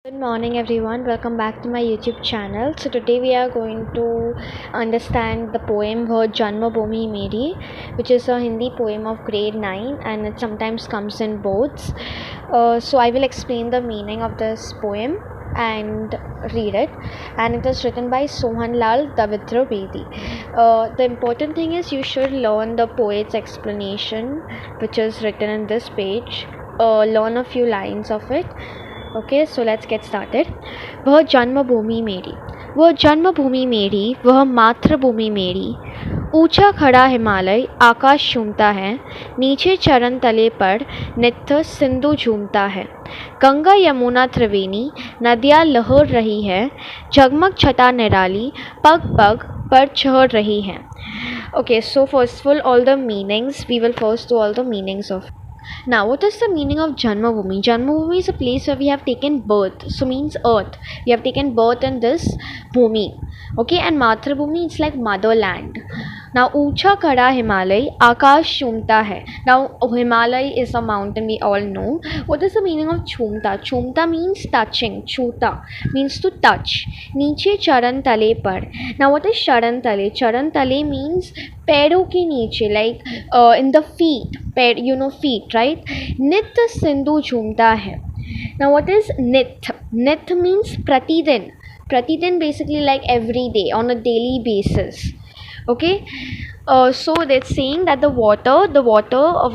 Good morning everyone, welcome back to my YouTube channel. So today we are going to understand the poem Vah Janma Bhoomi Meri, which is a Hindi poem of grade 9 and it sometimes comes in boards. So I will explain the meaning of this poem and read it, and it is written by Sohan Lal Davitra Bedi. The important thing is you should learn the poet's explanation which is written in this page, learn a few lines of it. Okay so let's get started. वह जन्मभूमि मेरी, वह जन्मभूमि मेरी, वह मातृभूमि मेरी। ऊंचा खड़ा हिमालय आकाश चूमता है, नीचे चरण तले पर नित्य सिंधु झूमता है। गंगा यमुना त्रिवेणी नदियाँ लहर रही है, जगमग छटा निराली पग पग पर चढ़ रही है। Okay so first of all the meanings, we will first do all the meanings of. Now, what is the meaning of Janmabhoomi? Janmabhoomi is a place where we have taken birth, so means earth. We have taken birth in this bhumi. Okay, and Mathrubhumi it's like motherland. Now, ऊंचा खड़ा हिमालय आकाश चूमता है. Now, Himalaya is a mountain we all know. What is the meaning of chumta? Chumta means touching. Chuta means to touch. नीचे चरण तले पर. Now, what is चरण तले? चरण तले means पैरों के नीचे, like in the feet. पैर, you know feet, right? नित्य सिंधु झूमता है. Now, what is nith? Nith means pratidin. Pratidin basically like every day, on a daily basis. Okay, so that's saying that the water of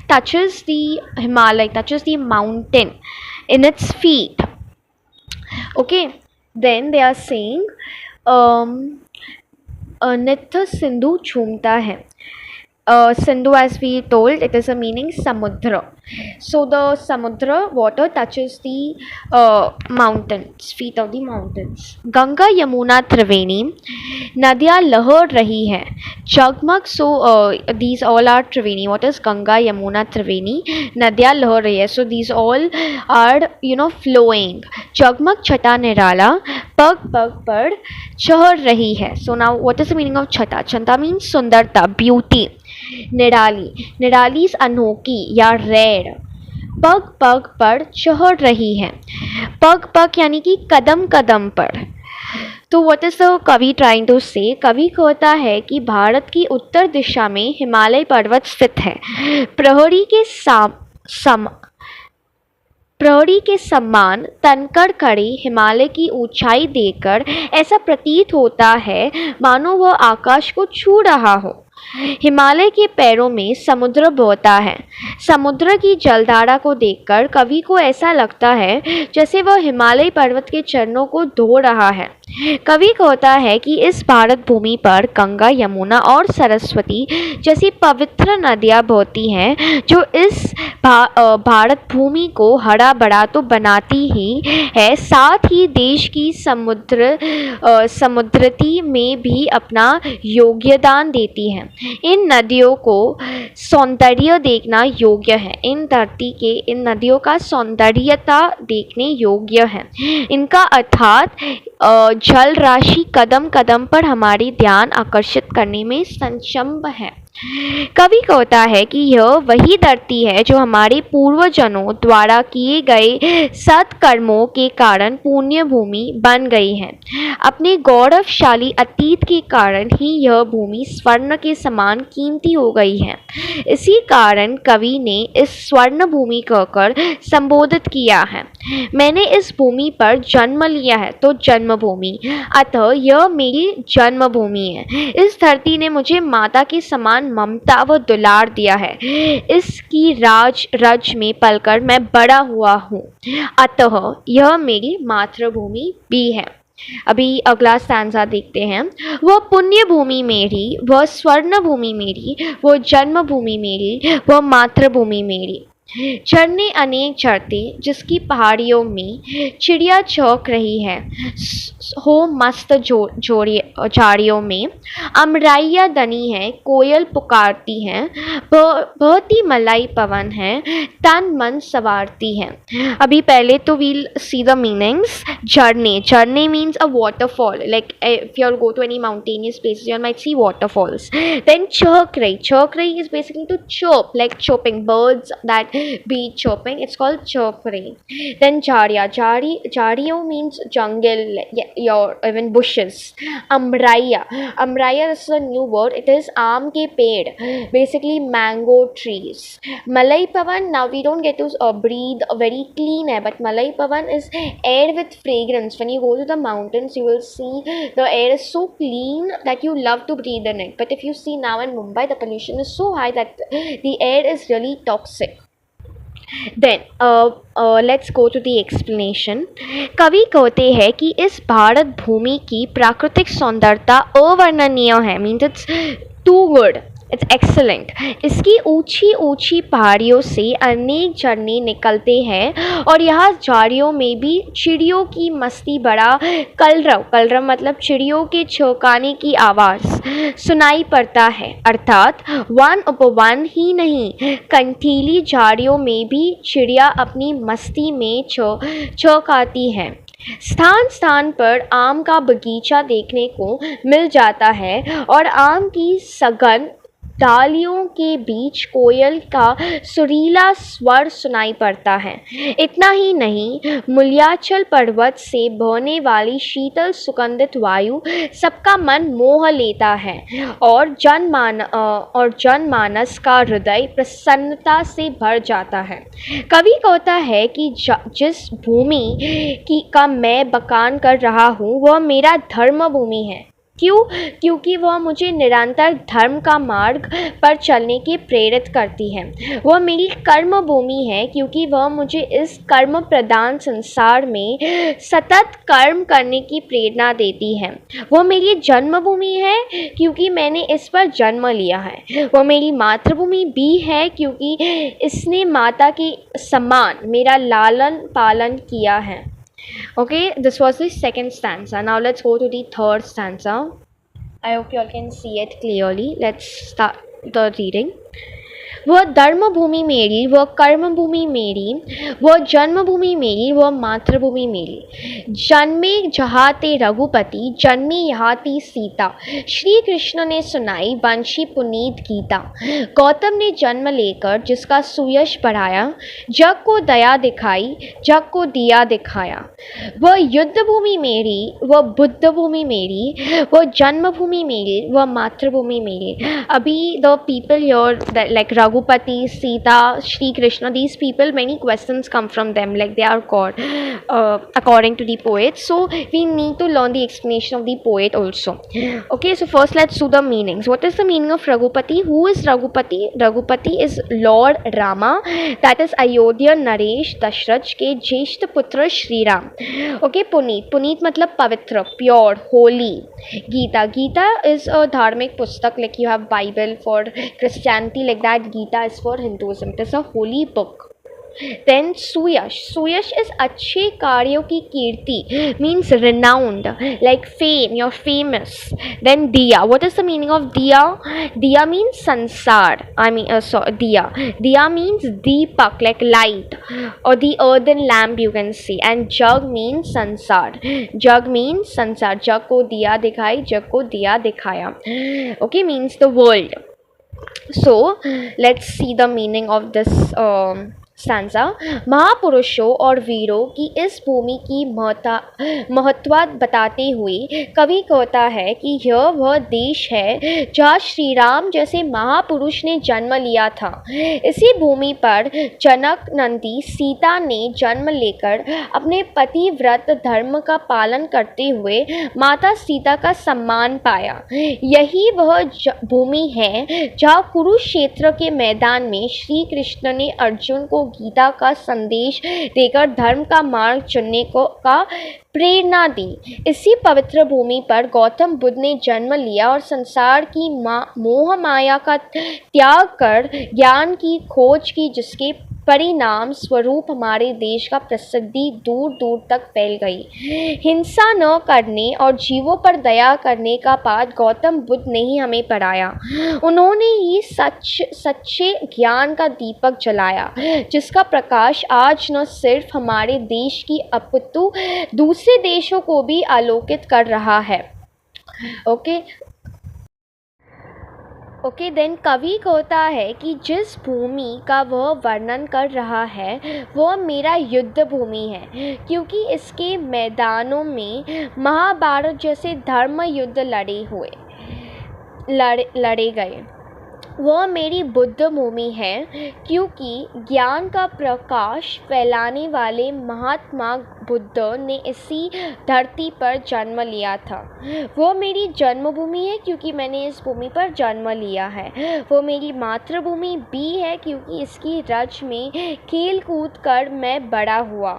touches the Himalaya, touches the mountain in its feet. Okay, then they are saying नित्य सिंधु झूमता है. Sindhu, as we told, it is a meaning samudra. So the samudra water touches the mountains, feet of the mountains. Ganga Yamuna Triveni नदियाँ लहर रही है. जगमग, so these all are Triveni. What is Ganga Yamuna Triveni? नदियाँ लहर रही है. So these all are flowing. जगमग छटा निराला पग पग पर चढ़ रही है. So now what is the meaning of छटा? छटा means सुंदरता, beauty. निराली इज अनोखी या रेयर. पग पग पर चढ़ रही है. पग पग यानी कि कदम कदम पर. तो व्हाट इज द कवि ट्राइंग टू से? कवि कहता है कि भारत की उत्तर दिशा में हिमालय पर्वत स्थित है. प्रहरी के सम्मान तनकर खड़े हिमालय की ऊंचाई देखकर ऐसा प्रतीत होता है मानो वह आकाश को छू रहा हो. हिमालय के पैरों में समुद्र बहता है. समुद्र की जलधारा को देखकर कवि को ऐसा लगता है जैसे वह हिमालय पर्वत के चरणों को धो रहा है. कवि कहता है कि इस भारत भूमि पर गंगा, यमुना और सरस्वती जैसी पवित्र नदियाँ बहती हैं, जो इस भारत भूमि को हरा भरा तो बनाती ही है, साथ ही देश की समुद्रती में भी अपना योगदान देती है. इन नदियों को सौंदर्य देखना योग्य है. इन धरती के इन नदियों का सौंदर्यता देखने योग्य है. इनका अर्थात जल राशि कदम कदम पर हमारी ध्यान आकर्षित करने में सक्षम है. कवि कहता है कि यह वही धरती है जो हमारे पूर्वजों द्वारा किए गए सत्कर्मों के कारण पुण्य भूमि बन गई है. अपने गौरवशाली अतीत के कारण ही यह भूमि स्वर्ण के समान कीमती हो गई है. इसी कारण कवि ने इस स्वर्ण भूमि कहकर संबोधित किया है. मैंने इस भूमि पर जन्म लिया है तो जन्मभूमि, अतः यह मेरी जन्मभूमि है. इस धरती ने मुझे माता के समान ममता व दुलार दिया है. इसकी रज में पलकर मैं बड़ा हुआ हूँ, अतः यह मेरी मातृभूमि भी है. अभी अगला स्टैंजा देखते हैं. वह पुण्य भूमि मेरी, वह स्वर्ण भूमि मेरी, वह जन्मभूमि मेरी, वह मातृभूमि मेरी. झरने अनेक चढ़ते जिसकी पहाड़ियों में चिड़िया चौंक रही है. हो मस्त झाड़ियों में अमराइया दनी है, कोयल पुकारती है. बहती मलाई पवन है, तन मन सवारती है. अभी पहले तो वील सी द मीनिंग्स. झरने means a waterfall, like if you go to any mountainous places you might see waterfalls. Then chirk ray is basically to chirp, like chirping birds that beach chirping, it's called chirping. Then jario means jungle, your even bushes. Amraya is a new word, it is aam ke ped, basically mango trees. Malai pavan, now we don't get to breathe a very clean air, but Malai pavan is air with fragrance. When you go to the mountains, you will see the air is so clean that you love to breathe in it. But if you see now in Mumbai, the pollution is so high that the air is really toxic. Then let's go to the explanation. कवि कहते हैं कि इस भारत भूमि की प्राकृतिक सौंदर्यता अवर्णनीय है, means it's too good, it's excellent. इसकी ऊंची ऊंची पहाड़ियों से अनेक झरने निकलते हैं और यहाँ झाड़ियों में भी चिड़ियों की मस्ती बड़ा कलरव मतलब चिड़ियों के चौंकाने की आवाज़ सुनाई पड़ता है. अर्थात वन उपवन ही नहीं, कंटीली झाड़ियों में भी चिड़िया अपनी मस्ती में चौंकाती है. स्थान स्थान पर आम का बगीचा देखने को मिल जाता है और आम की सघन डालियों के बीच कोयल का सुरीला स्वर सुनाई पड़ता है. इतना ही नहीं, मूल्याचल पर्वत से बहने वाली शीतल सुगंधित वायु सबका मन मोह लेता है और जनमानस का हृदय प्रसन्नता से भर जाता है. कवि कहता है कि जिस भूमि का मैं बखान कर रहा हूँ वह मेरा धर्म भूमि है. क्यों? क्योंकि वह मुझे निरंतर धर्म का मार्ग पर चलने की प्रेरित करती है. वह मेरी कर्म भूमि है क्योंकि वह मुझे इस कर्म प्रधान संसार में सतत कर्म करने की प्रेरणा देती है. वह मेरी जन्मभूमि है क्योंकि मैंने इस पर जन्म लिया है. वह मेरी मातृभूमि भी है क्योंकि इसने माता के समान मेरा लालन पालन किया है. Okay, this was the second stanza. Now let's go to the third stanza. I hope you all can see it clearly. Let's start the reading. वह धर्म भूमि मेरी, वह कर्म भूमि मेरी, वह जन्मभूमि मेरी, वह मातृभूमि मेरी. जन्मे जहाँ ते रघुपति, जन्मी यहाँ ती सीता. श्री कृष्ण ने सुनाई वंशी पुनीत गीता. गौतम ने जन्म लेकर जिसका सुयश बढ़ाया, जग को दया दिखाई, जग को दिया दिखाया. वह युद्ध भूमि मेरी, वह बुद्ध भूमि मेरी, वह जन्मभूमि मेरी, वह मातृभूमि मेरी. अभी the people your like Raghupati, Sita, Shri Krishna, these people, many questions come from them, like they are called according to the poet. So we need to learn the explanation of the poet also. Okay, so first let's do the meanings. What is the meaning of Raghupati? Who is Raghupati? Raghupati is Lord Rama, that is Ayodhya Naresh Dashrath के ज्येष्ठ पुत्र Shri Ram. Okay, Puneet. Puneet मतलब पवित्र, pure, holy. Gita is a धार्मिक पुस्तक, like you have Bible for Christianity, like that Gita is for Hinduism. It is a holy book. Then Suyash is अच्छे कार्यों की कीर्ति, means renowned, like fame, you're famous. Then Diya, what is the meaning of Diya? Diya means sansar. Diya means Deepak, like light, or the earthen lamp you can see. And Jug means sansar. Jug means sansar. Jug को दिया दिखाई, जग को दिया दिखाया. Okay, means the world. So let's see the meaning of this stanza. महापुरुषों और वीरों की इस भूमि की महत्व बताते हुए कवि कहता है कि यह वह देश है जहाँ श्री राम जैसे महापुरुष ने जन्म लिया था. इसी भूमि पर जनक नंदी सीता ने जन्म लेकर अपने पतिव्रत धर्म का पालन करते हुए माता सीता का सम्मान पाया. यही वह भूमि है जहाँ कुरुक्षेत्र के मैदान में श्री कृष्ण ने अर्जुन को गीता का संदेश देकर धर्म का मार्ग चुनने का प्रेरणा दी. इसी पवित्र भूमि पर गौतम बुद्ध ने जन्म लिया और संसार की मोह माया का त्याग कर ज्ञान की खोज की, जिसके परिणाम स्वरूप हमारे देश का प्रसिद्धि दूर दूर तक फैल गई. हिंसा न करने और जीवों पर दया करने का पाठ गौतम बुद्ध ने ही हमें पढ़ाया. उन्होंने ही सच्चे ज्ञान का दीपक जलाया, जिसका प्रकाश आज न सिर्फ हमारे देश की अपितु दूसरे देशों को भी आलोकित कर रहा है. ओके, ओके देन कवि कहता है कि जिस भूमि का वह वर्णन कर रहा है वह मेरा युद्ध भूमि है, क्योंकि इसके मैदानों में महाभारत जैसे धर्म युद्ध लड़े गए। वह मेरी बुद्ध भूमि है, क्योंकि ज्ञान का प्रकाश फैलाने वाले महात्मा बुद्ध ने इसी धरती पर जन्म लिया था। वह मेरी जन्मभूमि है, क्योंकि मैंने इस भूमि पर जन्म लिया है। वो मेरी मातृभूमि भी है, क्योंकि इसकी रज में खेल कूद कर मैं बड़ा हुआ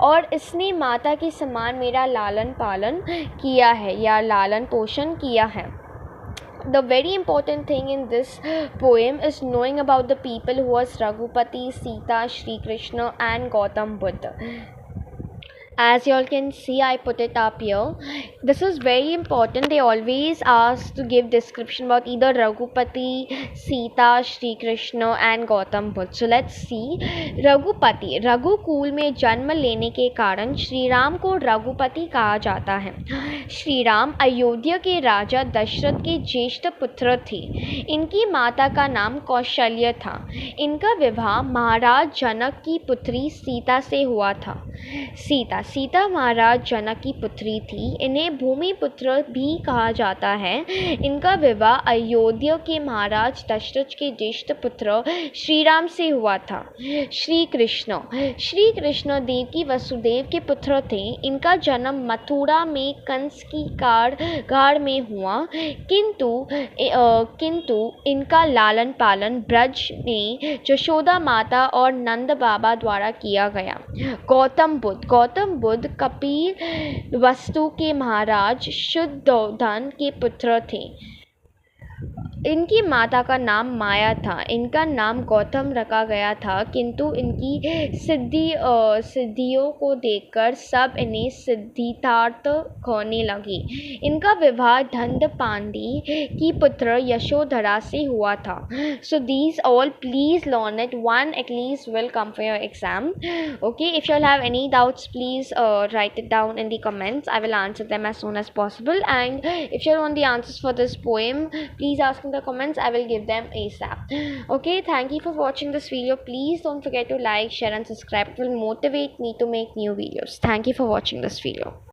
और इसने माता के समान मेरा लालन पालन किया है या लालन पोषण किया है। The very important thing in this poem is knowing about the people who was Raghupati, Sita, Shri Krishna and Gautam Buddha. As you all can see, I put it up here. This is very important. They always ask to give description about either Raghupati, Sita, Shri Krishna and Gautam Buddha. So let's see. Raghupati, रघुकुल में जन्म लेने के कारण श्री राम को रघुपति कहा जाता है। श्री राम अयोध्या के राजा दशरथ के ज्येष्ठ पुत्र थे। इनकी माता का नाम कौशल्य था। इनका विवाह महाराज जनक की पुत्री सीता से हुआ था। सीता महाराज जनक की पुत्री थी। इन्हें भूमिपुत्र भी कहा जाता है। इनका विवाह अयोध्या के महाराज दशरथ के ज्येष्ठ पुत्र श्री राम से हुआ था। श्री कृष्ण देवकी वसुदेव के पुत्र थे। इनका जन्म मथुरा में कंस की कारागार में हुआ, किंतु इनका लालन पालन ब्रज में यशोदा माता और नंद बाबा द्वारा किया गया। गौतम बुद्ध कपिल वस्तु के महाराज शुद्धोधन के पुत्र थे। इनकी माता का नाम माया था। इनका नाम गौतम रखा गया था, किंतु इनकी सिद्धियों को देखकर सब इन्हें सिद्धिदार्थ कहने लगे। इनका विवाह धंध पांडी की पुत्र यशोधरा से हुआ था। So these all please learn it. One at least will come for your exam. Okay, if you all have any doubts, please write it down in the comments. I will answer them as soon as possible. And if you all want the answers for this poem, please ask in the comments. I will give them ASAP. Okay, thank you for watching this video. Please don't forget to like, share and subscribe. It will motivate me to make new videos. Thank you for watching this video.